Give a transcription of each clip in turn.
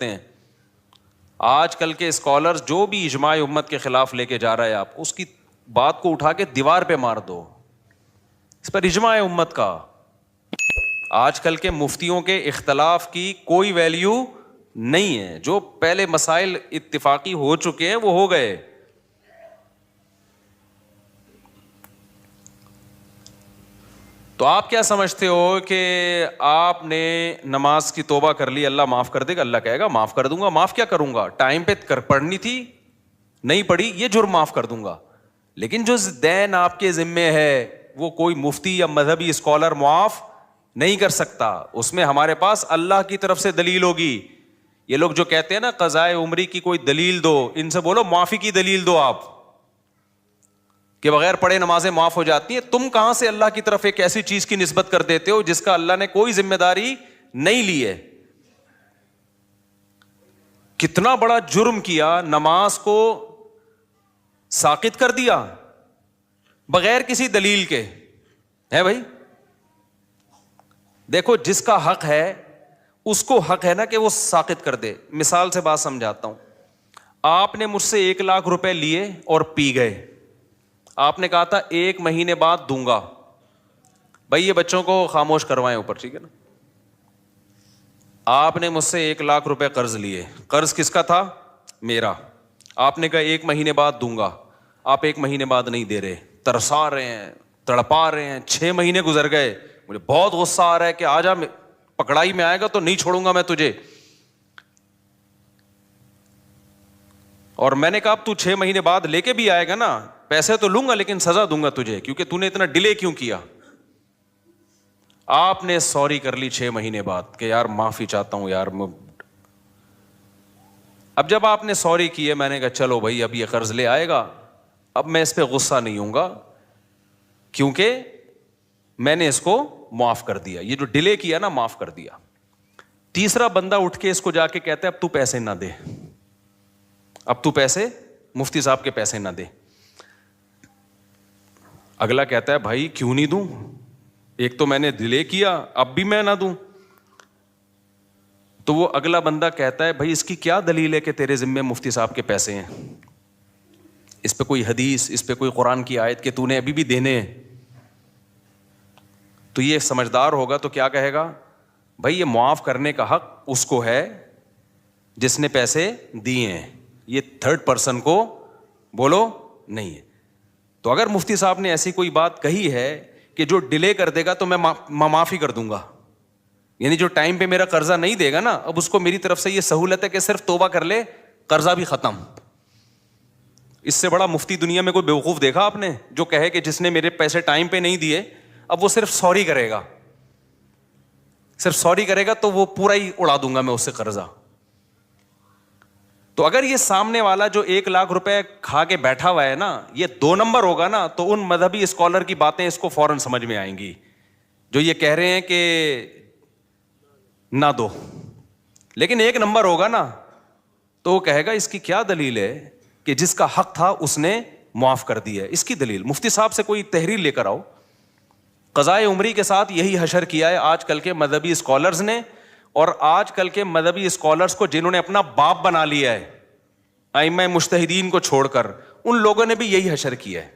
ہیں. آج کل کے اسکالرز جو بھی اجماع امت کے خلاف لے کے جا رہا ہے آپ اس کی بات کو اٹھا کے دیوار پہ مار دو. اس پر اجماع امت کا آج کل کے مفتیوں کے اختلاف کی کوئی ویلیو نہیں ہے. جو پہلے مسائل اتفاقی ہو چکے ہیں وہ ہو گئے. تو آپ کیا سمجھتے ہو کہ آپ نے نماز کی توبہ کر لی, اللہ معاف کر دے گا؟ اللہ کہے گا معاف کر دوں گا. معاف کیا کروں گا؟ ٹائم پہ پڑھنی تھی نہیں پڑھی, یہ جرم معاف کر دوں گا. لیکن جو دین آپ کے ذمے ہے وہ کوئی مفتی یا مذہبی اسکالر معاف نہیں کر سکتا. اس میں ہمارے پاس اللہ کی طرف سے دلیل ہوگی. یہ لوگ جو کہتے ہیں نا قضائے عمری کی کوئی دلیل دو, ان سے بولو معافی کی دلیل دو آپ, کہ بغیر پڑھے نمازیں معاف ہو جاتی ہیں. تم کہاں سے اللہ کی طرف ایک ایسی چیز کی نسبت کر دیتے ہو جس کا اللہ نے کوئی ذمہ داری نہیں لی ہے؟ کتنا بڑا جرم کیا, نماز کو ساقط کر دیا بغیر کسی دلیل کے. ہے بھائی, دیکھو جس کا حق ہے اس کو حق ہے نا کہ وہ ساقط کر دے. مثال سے بات سمجھاتا ہوں. آپ نے مجھ سے 1,00,000 روپے لیے اور پی گئے. آپ نے کہا تھا 1 مہینے بعد دوں گا. بھائی یہ بچوں کو خاموش کروائیں اوپر, ٹھیک ہے نا. آپ نے مجھ سے 1,00,000 روپے قرض لیے. قرض کس کا تھا؟ میرا. آپ نے کہا 1 مہینے بعد دوں گا. آپ 1 مہینے بعد نہیں دے رہے, ترسا رہے ہیں, تڑپا رہے ہیں. 6 مہینے گزر گئے, مجھے بہت غصہ آ رہا ہے کہ آجا, پکڑائی میں آئے گا تو نہیں چھوڑوں گا میں تجھے. اور میں نے کہا اب تو 6 مہینے بعد لے کے بھی آئے گا نا, پیسے تو لوں گا لیکن سزا دوں گا تجھے, کیونکہ تو نے اتنا ڈیلے کیوں کیا. آپ نے سوری کر لی 6 مہینے بعد کہ یار معافی چاہتا ہوں یار. اب جب آپ نے سوری کی ہے, میں نے کہا چلو بھائی اب یہ قرض لے آئے گا, اب میں اس پہ غصہ نہیں ہوں گا کیونکہ میں نے اس کو معاف کر دیا. یہ جو ڈیلے کیا نا معاف کر دیا. تیسرا بندہ اٹھ کے اس کو جا کے کہتا ہے اب تو پیسے نہ دے, اب تو پیسے مفتی صاحب کے پیسے نہ دے. اگلا کہتا ہے بھائی کیوں نہیں دوں, ایک تو میں نے ڈیلے کیا, اب بھی میں نہ دوں. تو وہ اگلا بندہ کہتا ہے بھائی اس کی کیا دلیل ہے کہ تیرے ذمے مفتی صاحب کے پیسے ہیں؟ اس پہ کوئی حدیث, اس پہ کوئی قرآن کی آیت کہ تو نے ابھی بھی دینے ہیں؟ تو یہ سمجھدار ہوگا تو کیا کہے گا, بھائی یہ معاف کرنے کا حق اس کو ہے جس نے پیسے دیے ہیں, یہ تھرڈ پرسن کو بولو نہیں ہے. تو اگر مفتی صاحب نے ایسی کوئی بات کہی ہے کہ جو ڈیلے کر دے گا تو میں معافی کر دوں گا, یعنی جو ٹائم پہ میرا قرضہ نہیں دے گا نا, اب اس کو میری طرف سے یہ سہولت ہے کہ صرف توبہ کر لے, قرضہ بھی ختم. اس سے بڑا مفتی دنیا میں کوئی بیوقوف دیکھا آپ نے جو کہے کہ جس نے میرے پیسے ٹائم پہ نہیں دیے اب وہ صرف سوری کرے گا, صرف سوری کرے گا تو وہ پورا ہی اڑا دوں گا میں اس سے قرضہ. تو اگر یہ سامنے والا جو 1,00,000 روپے کھا کے بیٹھا ہوا ہے نا یہ 2 نمبر ہوگا نا, تو ان مذہبی اسکالر کی باتیں اس کو فوراً سمجھ میں آئیں گی جو یہ کہہ رہے ہیں کہ نہ دو. لیکن 1 نمبر ہوگا نا تو وہ کہے گا اس کی کیا دلیل ہے کہ جس کا حق تھا اس نے معاف کر دیا ہے, اس کی دلیل. مفتی صاحب سے کوئی تحریر لے کر آؤ. قضائے عمری کے ساتھ یہی حشر کیا ہے آج کل کے مذہبی اسکالرز نے, اور آج کل کے مذہبی اسکالرز کو جنہوں نے اپنا باپ بنا لیا ہے ائمہ مجتہدین کو چھوڑ کر, ان لوگوں نے بھی یہی حشر کیا ہے.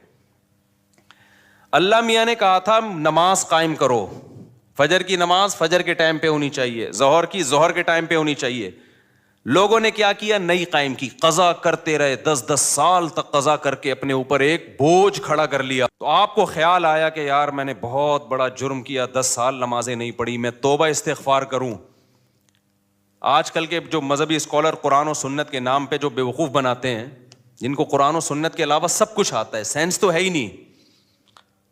اللہ میاں نے کہا تھا نماز قائم کرو, فجر کی نماز فجر کے ٹائم پہ ہونی چاہیے, ظہر کی ظہر کے ٹائم پہ ہونی چاہیے. لوگوں نے کیا کیا, نہیں قائم کی, قضا کرتے رہے, 10 سال تک قضا کر کے اپنے اوپر ایک بوجھ کھڑا کر لیا. تو آپ کو خیال آیا کہ یار میں نے بہت بڑا جرم کیا, 10 سال نمازیں نہیں پڑھی, میں توبہ استغفار کروں. آج کل کے جو مذہبی اسکالر قرآن و سنت کے نام پہ جو بیوقوف بناتے ہیں, جن کو قرآن و سنت کے علاوہ سب کچھ آتا ہے, سینس تو ہے ہی نہیں.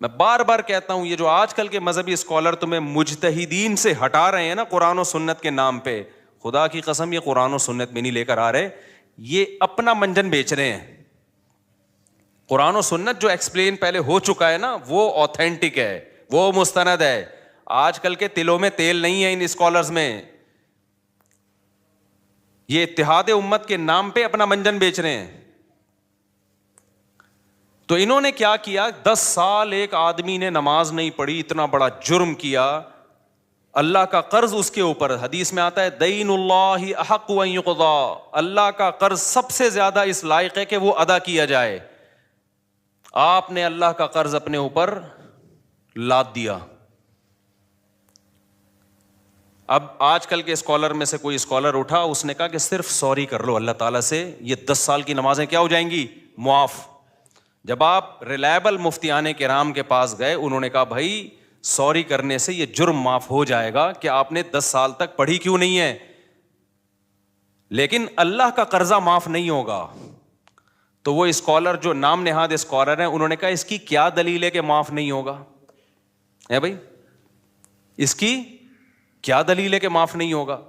میں بار بار کہتا ہوں یہ جو آج کل کے مذہبی اسکالر تمہیں مجتہدین سے ہٹا رہے ہیں نا قرآن و سنت کے نام پہ, خدا کی قسم یہ قرآن و سنت میں نہیں لے کر آ رہے, یہ اپنا منجن بیچ رہے ہیں. قرآن و سنت جو ایکسپلین پہلے ہو چکا ہے نا وہ اوتھینٹک ہے, وہ مستند ہے. آج کل کے تلوں میں تیل نہیں ہے ان اسکالرز میں, یہ اتحاد امت کے نام پہ اپنا منجن بیچ رہے ہیں. تو انہوں نے کیا کیا, 10 سال ایک آدمی نے نماز نہیں پڑھی, اتنا بڑا جرم کیا, اللہ کا قرض اس کے اوپر، حدیث میں آتا ہے دین اللہ احق ان یقضا، اللہ کا قرض سب سے زیادہ اس لائق ہے کہ وہ ادا کیا جائے. آپ نے اللہ کا قرض اپنے اوپر لاد دیا. اب آج کل کے اسکالر میں سے کوئی اسکالر اٹھا، اس نے کہا کہ صرف سوری کر لو اللہ تعالیٰ سے، یہ 10 سال کی نمازیں کیا ہو جائیں گی؟ معاف. جب آپ ریلائبل مفتیان کرام کے پاس گئے، انہوں نے کہا بھائی سوری کرنے سے یہ جرم معاف ہو جائے گا کہ آپ نے 10 سال تک پڑھی کیوں نہیں ہے، لیکن اللہ کا قرضہ معاف نہیں ہوگا. تو وہ اسکالر جو نام نہاد اسکالر ہیں، انہوں نے کہا اس کی کیا دلیل ہے کہ معاف نہیں ہوگا؟ ہے بھائی، اس کی کیا دلیل ہے کہ معاف نہیں ہوگا؟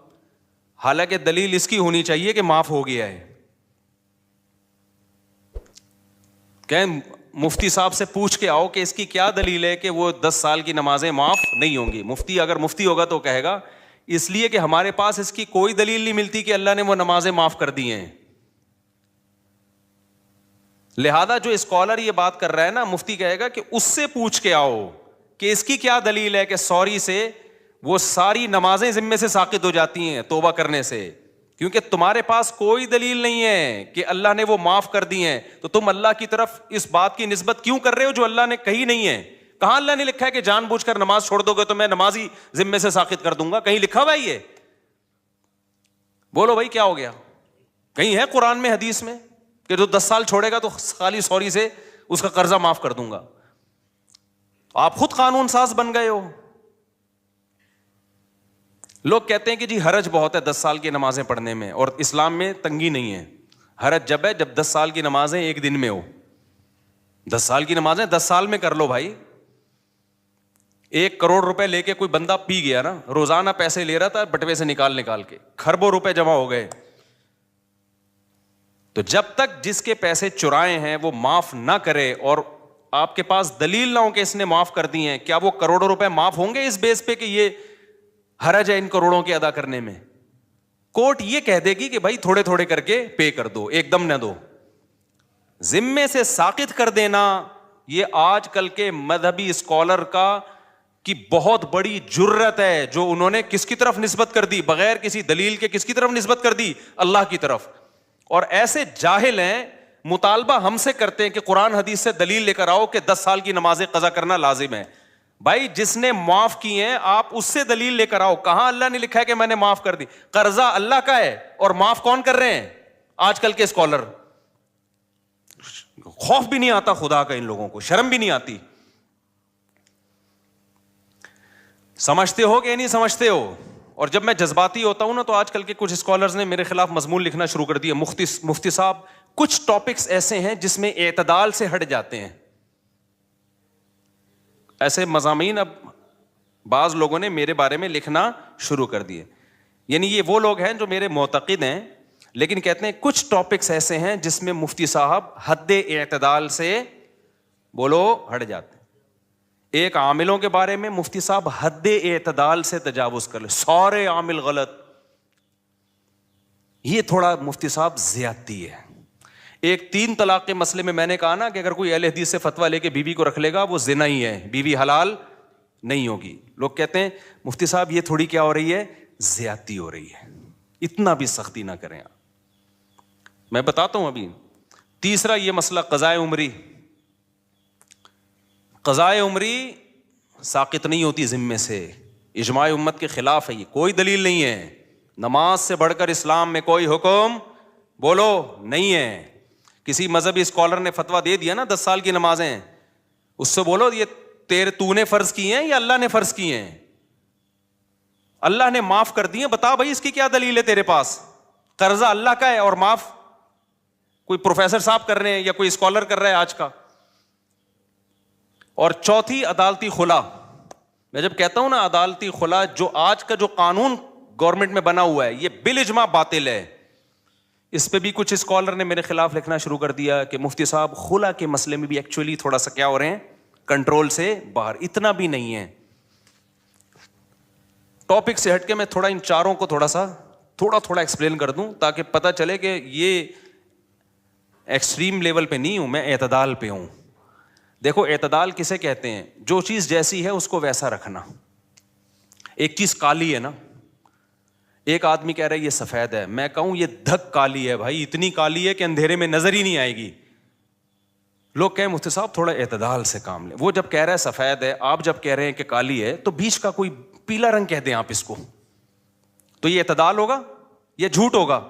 حالانکہ دلیل اس کی ہونی چاہیے کہ معاف ہو گیا ہے. کہ مفتی صاحب سے پوچھ کے آؤ کہ اس کی کیا دلیل ہے کہ وہ 10 سال کی نمازیں معاف نہیں ہوں گی. مفتی اگر مفتی ہوگا تو کہے گا اس لیے کہ ہمارے پاس اس کی کوئی دلیل نہیں ملتی کہ اللہ نے وہ نمازیں معاف کر دی ہیں. لہذا جو اسکالر یہ بات کر رہا ہے نا، مفتی کہے گا کہ اس سے پوچھ کے آؤ کہ اس کی کیا دلیل ہے کہ سوری سے وہ ساری نمازیں ذمے سے ساقط ہو جاتی ہیں توبہ کرنے سے، کیونکہ تمہارے پاس کوئی دلیل نہیں ہے کہ اللہ نے وہ معاف کر دی ہیں. تو تم اللہ کی طرف اس بات کی نسبت کیوں کر رہے ہو جو اللہ نے کہی نہیں ہے؟ کہاں اللہ نے لکھا ہے کہ جان بوجھ کر نماز چھوڑ دو گے تو میں نماز ہی ذمے سے ساقط کر دوں گا؟ کہیں لکھا ہوا ہے یہ؟ بولو بھائی کیا ہو گیا؟ کہیں ہے قرآن میں حدیث میں کہ جو 10 سال چھوڑے گا تو خالی سوری سے اس کا قرضہ معاف کر دوں گا؟ آپ خود قانون ساز بن گئے ہو. لوگ کہتے ہیں کہ جی حرج بہت ہے 10 سال کی نمازیں پڑھنے میں، اور اسلام میں تنگی نہیں ہے. حرج جب ہے جب 10 سال کی نمازیں ایک دن میں ہو. 10 سال کی نمازیں 10 سال میں کر لو بھائی. 1 کروڑ روپے لے کے کوئی بندہ پی گیا نا، روزانہ پیسے لے رہا تھا بٹوے سے نکال کے، کھربوں روپے جمع ہو گئے. تو جب تک جس کے پیسے چرائے ہیں وہ معاف نہ کرے اور آپ کے پاس دلیل نہ ہو کہ اس نے معاف کر دی ہیں، کیا وہ کروڑوں روپے معاف ہوں گے اس بیس پہ کہ یہ حرج ہے ان کروڑوں کے ادا کرنے میں؟ کورٹ یہ کہہ دے گی کہ بھائی تھوڑے تھوڑے کر کے پے کر دو، ایک دم نہ دو. ذمے سے ساقط کر دینا یہ آج کل کے مذہبی اسکالر کی بہت بڑی جرت ہے، جو انہوں نے کس کی طرف نسبت کر دی؟ بغیر کسی دلیل کے کس کی طرف نسبت کر دی؟ اللہ کی طرف. اور ایسے جاہل ہیں، مطالبہ ہم سے کرتے ہیں کہ قرآن حدیث سے دلیل لے کر آؤ کہ 10 سال کی نمازیں قضا کرنا لازم ہے. بھائی جس نے معاف کی ہیں آپ اس سے دلیل لے کر آؤ. کہاں اللہ نے لکھا ہے کہ میں نے معاف کر دی؟ قرضہ اللہ کا ہے اور معاف کون کر رہے ہیں؟ آج کل کے اسکالر. خوف بھی نہیں آتا خدا کا ان لوگوں کو، شرم بھی نہیں آتی. سمجھتے ہو کہ نہیں سمجھتے ہو؟ اور جب میں جذباتی ہوتا ہوں نا تو آج کل کے کچھ اسکالرز نے میرے خلاف مضمون لکھنا شروع کر دیا. مفتی صاحب کچھ ٹاپکس ایسے ہیں جس میں اعتدال سے ہٹ جاتے ہیں. ایسے مضامین اب بعض لوگوں نے میرے بارے میں لکھنا شروع کر دیے. یعنی یہ وہ لوگ ہیں جو میرے معتقد ہیں لیکن کہتے ہیں کچھ ٹاپکس ایسے ہیں جس میں مفتی صاحب حد اعتدال سے بولو ہٹ جاتے ہیں. ایک عاملوں کے بارے میں مفتی صاحب حد اعتدال سے تجاوز کر لے، سارے عامل غلط. یہ تھوڑا مفتی صاحب زیادتی ہے. ایک 3 طلاق کے مسئلے میں نے کہا نا کہ اگر کوئی اہل حدیث سے فتویٰ لے کے بیوی کو رکھ لے گا وہ زنا ہی ہے، بیوی حلال نہیں ہوگی. لوگ کہتے ہیں مفتی صاحب یہ تھوڑی کیا ہو رہی ہے؟ زیادتی ہو رہی ہے. اتنا بھی سختی نہ کریں آپ. میں بتاتا ہوں ابھی. تیسرا یہ مسئلہ قضائے عمری. قضائے عمری ساقط نہیں ہوتی ذمے سے، اجماع امت کے خلاف ہے. یہ کوئی دلیل نہیں ہے. نماز سے بڑھ کر اسلام میں کوئی حکم بولو نہیں ہے. کسی مذہبی اسکالر نے فتویٰ دے دیا نا 10 سال کی نمازیں، اس سے بولو یہ تو نے فرض کی ہیں یا اللہ نے فرض کی ہیں؟ اللہ نے معاف کر دی ہیں، بتا بھائی اس کی کیا دلیل ہے تیرے پاس؟ قرضہ اللہ کا ہے اور معاف کوئی پروفیسر صاحب کر رہے ہیں یا کوئی اسکالر کر رہا ہے آج کا. اور چوتھی عدالتی خلا. میں جب کہتا ہوں نا عدالتی خلا، جو آج کا جو قانون گورنمنٹ میں بنا ہوا ہے یہ بالاجماع باطل ہے. اس پہ بھی کچھ اسکالر نے میرے خلاف لکھنا شروع کر دیا کہ مفتی صاحب خلا کے مسئلے میں بھی ایکچولی تھوڑا سا کیا ہو رہے ہیں، کنٹرول سے باہر. اتنا بھی نہیں ہے. ٹاپک سے ہٹ کے میں تھوڑا ان چاروں کو تھوڑا ایکسپلین کر دوں تاکہ پتہ چلے کہ یہ ایکسٹریم لیول پہ نہیں ہوں میں، اعتدال پہ ہوں. دیکھو اعتدال کسے کہتے ہیں؟ جو چیز جیسی ہے اس کو ویسا رکھنا. ایک چیز کالی ہے نا, ایک آدمی کہہ رہا ہے یہ سفید ہے, میں کہوں یہ دھک کالی ہے بھائی, اتنی کالی ہے کہ اندھیرے میں نظر ہی نہیں آئے گی. لوگ کہیں مفتی صاحب تھوڑا اعتدال سے کام لیں. وہ جب کہہ رہا ہے سفید ہے, آپ جب کہہ رہے ہیں کہ کالی ہے, تو بیچ کا کوئی پیلا رنگ کہہ دیں آپ اس کو, تو یہ اعتدال ہوگا یا جھوٹ ہوگا؟